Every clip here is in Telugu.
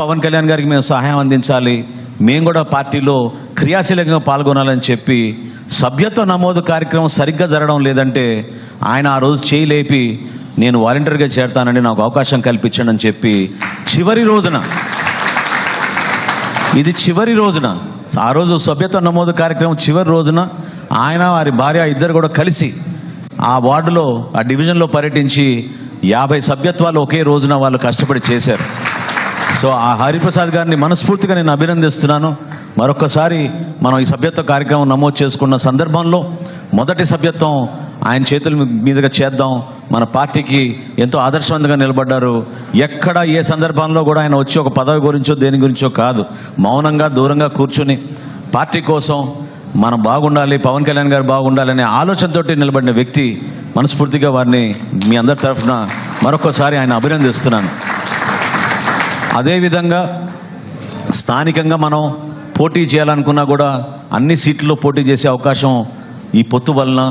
పవన్ కళ్యాణ్ గారికి మేము సహాయం అందించాలి, మేము కూడా పార్టీలో క్రియాశీలకంగా పాల్గొనాలని చెప్పి సభ్యత్వ నమోదు కార్యక్రమం సరిగ్గా జరగడం లేదంటే ఆయన ఆ రోజు చేయి లేపి నేను వాలంటీర్గా చేరతానండి, నాకు అవకాశం కల్పించండి అని చెప్పి చివరి రోజున, ఇది చివరి రోజున, ఆ రోజు సభ్యత్వ నమోదు కార్యక్రమం చివరి రోజున ఆయన వారి భార్య ఇద్దరు కూడా కలిసి ఆ వార్డులో ఆ డివిజన్లో పర్యటించి 50 సభ్యత్వాలు ఒకే రోజున వాళ్ళు కష్టపడి చేశారు. సో ఆ హరిప్రసాద్ గారిని మనస్ఫూర్తిగా నేను అభినందిస్తున్నాను. మరొకసారి మనం ఈ సభ్యత్వ కార్యక్రమం నమోదు చేసుకున్న సందర్భంలో మొదటి సభ్యత్వం ఆయన చేతుల మీదుగా చేద్దాం. మన పార్టీకి ఎంతో ఆదర్శవంతంగా నిలబడ్డారు. ఎక్కడ ఏ సందర్భంలో కూడా ఆయన వచ్చి ఒక పదవి గురించో దేని గురించో కాదు, మౌనంగా దూరంగా కూర్చుని పార్టీ కోసం మనం బాగుండాలి, పవన్ కళ్యాణ్ గారు బాగుండాలనే ఆలోచనతోటి నిలబడిన వ్యక్తి. మనస్ఫూర్తిగా వారిని మీ అందరి తరఫున మరొకసారి ఆయన అభినందిస్తున్నాను. అదేవిధంగా స్థానికంగా మనం పోటీ చేయాలనుకున్నా కూడా అన్ని సీట్లలో పోటీ చేసే అవకాశం ఈ పొత్తు వలన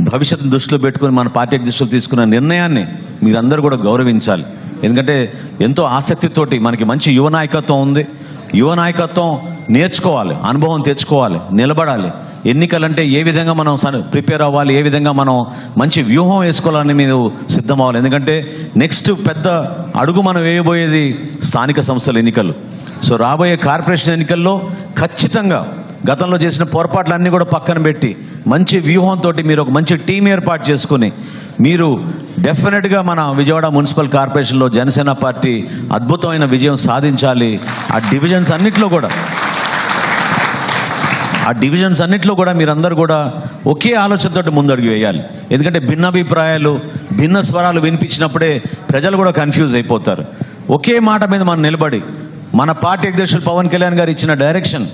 భవిష్యత్తు దృష్టిలో పెట్టుకుని మన పార్టీ అధ్యక్షులు తీసుకున్న నిర్ణయాన్ని మీరందరూ కూడా గౌరవించాలి. ఎందుకంటే ఎంతో ఆసక్తితోటి మనకి మంచి యువ నాయకత్వం ఉంది. యువ నాయకత్వం నేర్చుకోవాలి, అనుభవం తెచ్చుకోవాలి, నిలబడాలి. ఎన్నికలంటే ఏ విధంగా మనం ప్రిపేర్ అవ్వాలి, ఏ విధంగా మనం మంచి వ్యూహం వేసుకోవాలని మీరు సిద్ధం అవ్వాలి. ఎందుకంటే నెక్స్ట్ పెద్ద అడుగు మనం వేయబోయేది స్థానిక సంస్థల ఎన్నికలు. సో రాబోయే కార్పొరేషన్ ఎన్నికల్లో ఖచ్చితంగా గతంలో చేసిన పొరపాట్లన్నీ కూడా పక్కన పెట్టి మంచి వ్యూహంతో మీరు ఒక మంచి టీం ఏర్పాటు చేసుకుని మీరు డెఫినెట్గా మన విజయవాడ మున్సిపల్ కార్పొరేషన్లో జనసేన పార్టీ అద్భుతమైన విజయం సాధించాలి. ఆ డివిజన్స్ అన్నిట్లో కూడా మీరందరూ కూడా ఒకే ఆలోచనతో ముందడుగు వేయాలి. ఎందుకంటే భిన్నాభిప్రాయాలు, భిన్న స్వరాలు వినిపించినప్పుడే ప్రజలు కూడా కన్ఫ్యూజ్ అయిపోతారు. ఒకే మాట మీద మనం నిలబడి మన పార్టీ అధ్యక్షులు పవన్ కళ్యాణ్ గారు ఇచ్చిన డైరెక్షన్,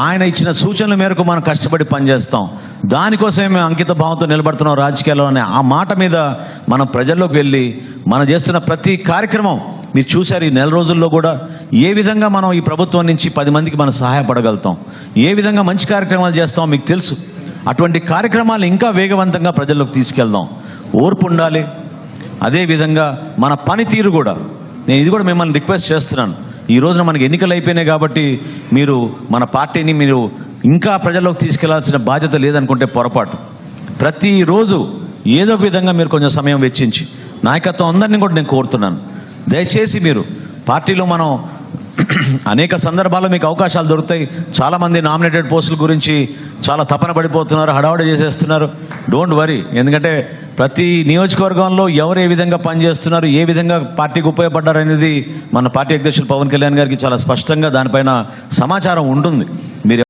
ఆయన ఇచ్చిన సూచనల మేరకు మనం కష్టపడి పనిచేస్తాం. దానికోసమే మేము అంకిత భావంతో నిలబడుతున్నాం రాజకీయాల్లో అనే ఆ మాట మీద మనం ప్రజల్లోకి వెళ్ళి మనం చేస్తున్న ప్రతి కార్యక్రమం మీరు చూశారు. ఈ నెల రోజుల్లో కూడా ఏ విధంగా మనం ఈ ప్రభుత్వం నుంచి 10 మందికి మనం సహాయపడగలుగుతాం, ఏ విధంగా మంచి కార్యక్రమాలు చేస్తాం మీకు తెలుసు. అటువంటి కార్యక్రమాలు ఇంకా వేగవంతంగా ప్రజల్లోకి తీసుకెళ్దాం. ఓర్పు ఉండాలి. అదేవిధంగా మన పనితీరు కూడా, నేను ఇది కూడా మిమ్మల్ని రిక్వెస్ట్ చేస్తున్నాను. ఈ రోజున మనకి ఎన్నికలు అయిపోయినాయి కాబట్టి మీరు మన పార్టీని మీరు ఇంకా ప్రజల్లోకి తీసుకెళ్లాల్సిన బాధ్యత లేదనుకుంటే పొరపాటు. ప్రతిరోజు ఏదో ఒక విధంగా మీరు కొంచెం సమయం వెచ్చించి, నాయకత్వం అందరినీ కూడా నేను కోరుతున్నాను, దయచేసి మీరు పార్టీలో మనం అనేక సందర్భాల్లో మీకు అవకాశాలు దొరుకుతాయి. చాలామంది నామినేటెడ్ పోస్టుల గురించి చాలా తపన పడిపోతున్నారు, హడావుడి చేసేస్తున్నారు. Don't worry. ఎందుకంటే ప్రతి నియోజకవర్గంలో ఎవరు ఏ విధంగా పనిచేస్తున్నారు, ఏ విధంగా పార్టీకి ఉపయోగపడ్డారు అనేది మన పార్టీ అధ్యక్షులు పవన్ కళ్యాణ్ గారికి చాలా స్పష్టంగా దానిపైన సమాచారం ఉంటుంది. మీరు